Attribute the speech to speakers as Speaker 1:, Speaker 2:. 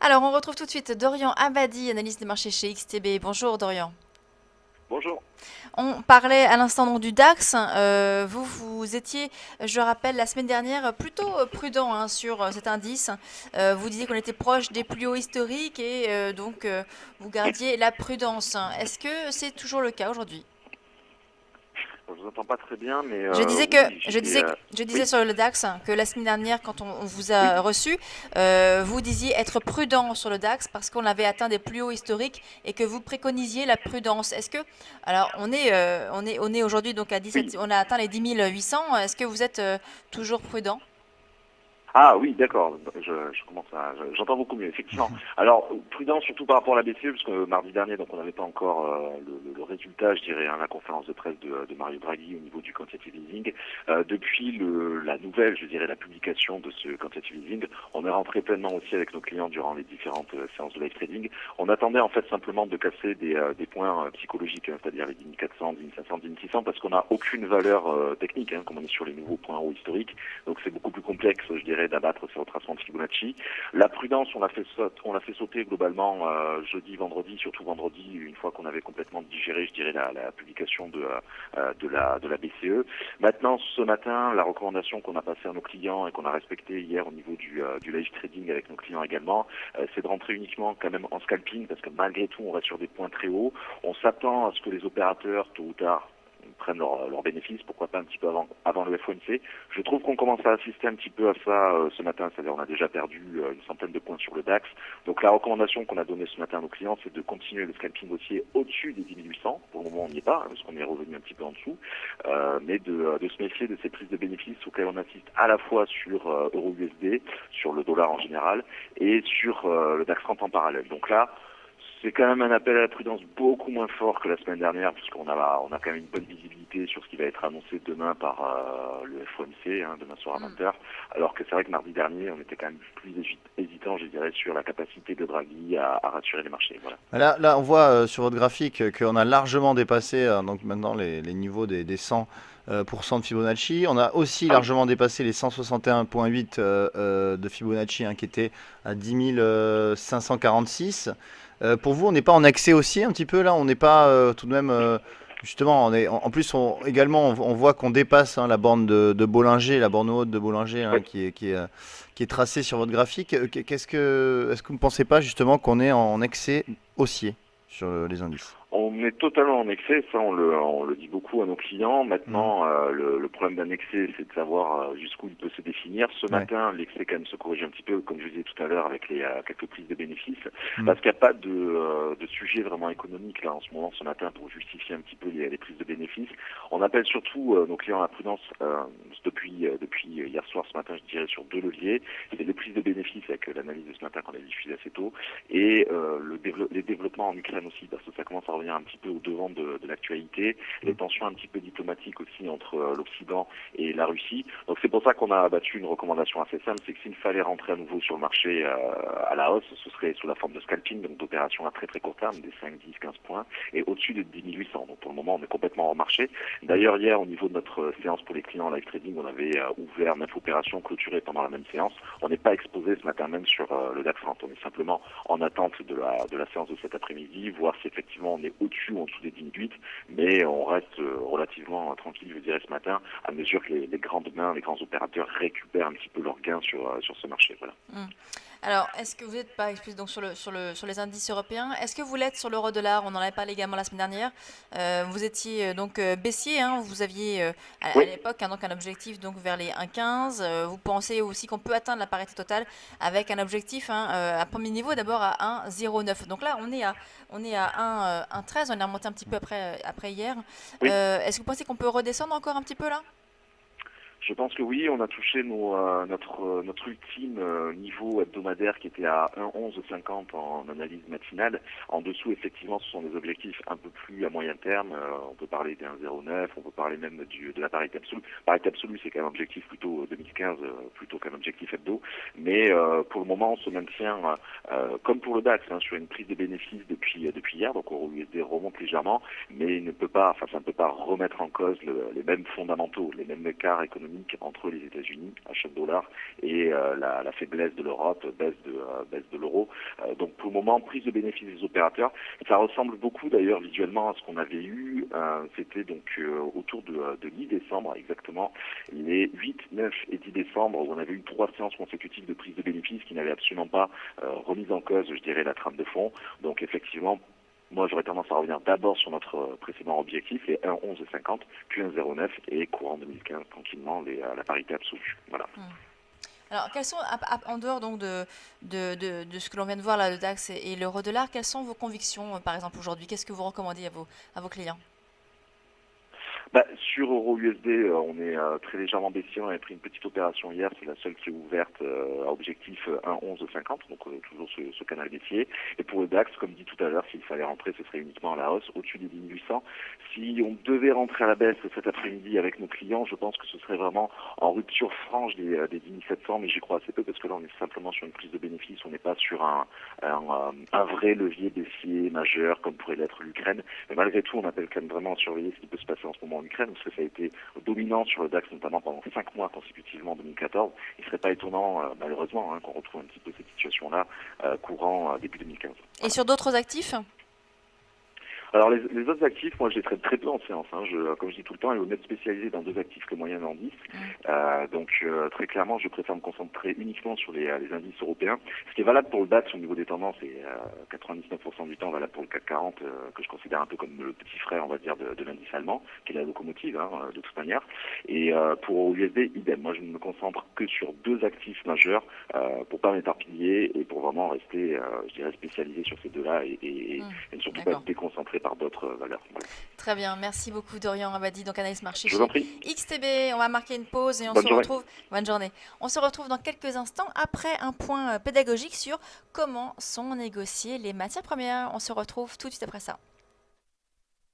Speaker 1: Alors, on retrouve tout de suite Dorian Abadi, analyste des marchés chez XTB. Bonjour Dorian.
Speaker 2: Bonjour.
Speaker 1: On parlait à l'instant donc du DAX. Vous étiez, je rappelle, la semaine dernière plutôt prudent sur cet indice. Vous disiez qu'on était proche des plus hauts historiques et vous gardiez la prudence. Est-ce que c'est toujours le cas aujourd'hui?
Speaker 2: Je vous entends pas très bien, mais
Speaker 1: Je disais que
Speaker 2: oui,
Speaker 1: je
Speaker 2: j'étais.
Speaker 1: disais je disais
Speaker 2: Oui,
Speaker 1: sur le DAX que la semaine dernière, quand on vous
Speaker 2: oui.
Speaker 1: a reçu, vous disiez être prudent sur le DAX parce qu'on avait atteint des plus hauts historiques et que vous préconisiez la prudence. Est-ce que alors on est aujourd'hui donc à
Speaker 2: Oui.
Speaker 1: 17, on a atteint les 10 800. Est-ce que vous êtes toujours prudent?
Speaker 2: Ah oui, d'accord. Je commence à. J'entends beaucoup mieux, effectivement. Alors, prudent surtout par rapport à la BCE, parce que mardi dernier, donc on n'avait pas encore le résultat, je dirais, la conférence de presse de Mario Draghi au niveau du quantitative easing. Depuis la nouvelle, je dirais, la publication de ce quantitative easing, on est rentré pleinement aussi avec nos clients durant les différentes séances de live trading. On attendait en fait simplement de casser des points psychologiques, hein, c'est-à-dire les 10 400, 10 500, 10 600, parce qu'on n'a aucune valeur technique, hein, comme on est sur les nouveaux points hauts historiques. Donc c'est beaucoup plus complexe, je dirais, d'abattre ces retracements de Fibonacci. La prudence, on l'a fait sauter globalement jeudi, vendredi, surtout vendredi, une fois qu'on avait complètement digéré, je dirais, la publication de la BCE. Maintenant, ce matin, la recommandation qu'on a passée à nos clients et qu'on a respectée hier au niveau du live trading avec nos clients également, c'est de rentrer uniquement quand même en scalping, parce que malgré tout, on reste sur des points très hauts. On s'attend à ce que les opérateurs, tôt ou tard, prennent leurs bénéfices, pourquoi pas un petit peu avant le FOMC. Je trouve qu'on commence à assister un petit peu à ça ce matin, c'est-à-dire on a déjà perdu une centaine de points sur le DAX. Donc la recommandation qu'on a donnée ce matin à nos clients, c'est de continuer le scalping haussier au-dessus des 10 800. Pour le moment, on n'y est pas, parce qu'on est revenu un petit peu en dessous, mais de se méfier de ces prises de bénéfices auxquelles on assiste à la fois sur euro-USD, sur le dollar en général, et sur le DAX 30 en parallèle. Donc là, c'est quand même un appel à la prudence beaucoup moins fort que la semaine dernière, puisqu'on a quand même une bonne visibilité sur ce qui va être annoncé demain par le FOMC, hein, demain soir à 20h. Alors que c'est vrai que mardi dernier, on était quand même plus hésitant, je dirais, sur la capacité de Draghi à rassurer les marchés. Voilà.
Speaker 3: Là, on voit sur votre graphique qu'on a largement dépassé donc maintenant les niveaux des 100 % de Fibonacci. On a aussi
Speaker 2: Ah oui.
Speaker 3: largement dépassé les 161,8 de Fibonacci, hein, qui était à 10 546. Pour vous, on n'est pas en accès aussi un petit peu là? On n'est pas tout de même justement, en plus également on voit qu'on dépasse, hein, la borne de Bollinger, la borne haute de Bollinger, hein,
Speaker 2: Ouais.
Speaker 3: qui est tracée sur votre graphique. Est-ce que vous ne pensez pas justement qu'on est en excès haussier sur les indices?
Speaker 2: On est totalement en excès, ça on le dit beaucoup à nos clients.
Speaker 3: Mhm.
Speaker 2: Maintenant, le problème d'un excès, c'est de savoir jusqu'où il peut se définir. Ce
Speaker 3: Ouais.
Speaker 2: matin, l'excès quand même se corrige un petit peu, comme je disais tout à l'heure, avec les quelques prises de bénéfices,
Speaker 3: Mhm.
Speaker 2: parce qu'il n'y a pas de sujet vraiment économique là en ce moment, ce matin, pour justifier un petit peu les prises de bénéfices. On appelle surtout nos clients à la prudence depuis hier soir, ce matin, je dirais, sur deux leviers. C'est les prises de bénéfices avec l'analyse de ce matin qu'on a diffusée assez tôt, et les développements en Ukraine aussi, parce que ça commence à revenir un petit peu au devant de l'actualité, les tensions un petit peu diplomatiques aussi entre l'Occident et la Russie. Donc c'est pour ça qu'on a abattu une recommandation assez simple, c'est que s'il fallait rentrer à nouveau sur le marché à la hausse, ce serait sous la forme de scalping, donc d'opérations à très très court terme, des 5, 10, 15 points, et au-dessus de 10 800. Donc pour le moment, on est complètement hors marché. D'ailleurs, hier, au niveau de notre séance pour les clients en live trading, on avait ouvert 9 opérations clôturées pendant la même séance. On n'est pas exposé ce matin même sur le DAX 30. On est simplement en attente de la séance de cet après-midi, voir si effectivement on est au-dessus ou en dessous des 10 8, mais on reste relativement tranquille, je dirais, ce matin, à mesure que les grandes mains, les grands opérateurs récupèrent un petit peu leurs gains sur ce marché. Voilà.
Speaker 1: Hmm. Alors, est-ce que vous n'êtes pas explicite donc sur les indices européens? Est-ce que vous l'êtes sur l'euro-dollar? On en avait parlé également la semaine dernière. Vous étiez baissier, hein, vous aviez à
Speaker 2: Oui.
Speaker 1: l'époque donc un objectif donc vers les 1,15. Vous pensez aussi qu'on peut atteindre la parité totale avec un objectif, hein, à premier niveau d'abord à 1,09. Donc là, on est à 1,13. On est remonté un petit peu après hier.
Speaker 2: Oui.
Speaker 1: Est-ce que vous pensez qu'on peut redescendre encore un petit peu là?
Speaker 2: Je pense que oui, on a touché notre ultime niveau hebdomadaire qui était à 1,1150 en analyse matinale. En dessous, effectivement, ce sont des objectifs un peu plus à moyen terme. On peut parler des 1,09, on peut parler même de la parité absolue. Parité absolue, c'est quand même un objectif plutôt 2015, plutôt qu'un objectif hebdo. Mais pour le moment, on se maintient, comme pour le DAX, hein, sur une prise de bénéfices depuis hier. Donc, euro USD remonte légèrement, mais il ne peut pas, enfin, ça ne peut pas remettre en cause les mêmes fondamentaux, les mêmes écarts économiques économique entre les États-Unis, achat de dollars, et la faiblesse de l'Europe, baisse de l'euro. Donc pour le moment, prise de bénéfice des opérateurs. Ça ressemble beaucoup d'ailleurs visuellement à ce qu'on avait eu. C'était donc autour de mi-décembre exactement, les 8, 9 et 10 décembre, où on avait eu 3 séances consécutives de prise de bénéfices qui n'avaient absolument pas remis en cause, je dirais, la trame de fond. Donc effectivement, moi, j'aurais tendance à revenir d'abord sur notre précédent objectif, les 1,1150, puis 1,09 et courant 2015, tranquillement, la parité absolue. Voilà.
Speaker 1: Alors, quels sont, en dehors donc de ce que l'on vient de voir là, le DAX et l'euro-dollar, quelles sont vos convictions, par exemple, aujourd'hui? Qu'est-ce que vous recommandez à vos clients?
Speaker 2: Sur Euro-USD, on est très légèrement baissier. On avait pris une petite opération hier, c'est la seule qui est ouverte à objectif 1,1150, donc toujours ce canal baissier. Et pour le DAX, comme dit tout à l'heure, s'il fallait rentrer, ce serait uniquement à la hausse, au-dessus des 1800. Si on devait rentrer à la baisse cet après-midi avec nos clients, je pense que ce serait vraiment en rupture franche des 10700, mais j'y crois assez peu parce que là, on est simplement sur une prise de bénéfice. On n'est pas sur un vrai levier baissier majeur comme pourrait l'être l'Ukraine. Mais malgré tout, on appelle quand même vraiment à surveiller ce qui peut se passer en ce moment en Ukraine, parce que ça a été dominant sur le DAX, notamment pendant 5 mois consécutivement en 2014. Il ne serait pas étonnant, malheureusement, qu'on retrouve un petit peu cette situation-là courant début 2015.
Speaker 1: Et sur d'autres actifs?
Speaker 2: Alors les autres actifs, moi je les traite très peu en séance. Comme je dis tout le temps, il vaut mieux être spécialisé dans 2 actifs que moyen en 10. Donc très clairement, je préfère me concentrer uniquement sur les indices européens. Ce qui est valable pour le DAX au niveau des tendances et 99% du temps valable pour le CAC 40, que je considère un peu comme le petit frère, on va dire, de l'indice allemand, qui est la locomotive de toute manière. Et pour l'USD, idem. Moi je ne me concentre que sur 2 actifs majeurs pour pas m'éparpiller et pour vraiment rester, je dirais, spécialisé sur ces 2-là et surtout pas être déconcentré par d'autres valeurs. Voilà.
Speaker 1: Très bien, merci beaucoup Dorian Abadi, donc analyste marché
Speaker 2: Je vous en
Speaker 1: chez
Speaker 2: prie.
Speaker 1: XTB. On va marquer une pause et on
Speaker 2: Bonne
Speaker 1: se
Speaker 2: journée.
Speaker 1: retrouve. Bonne journée. On se retrouve dans quelques instants après un point pédagogique sur comment sont négociées les matières premières. On se retrouve tout de suite après ça.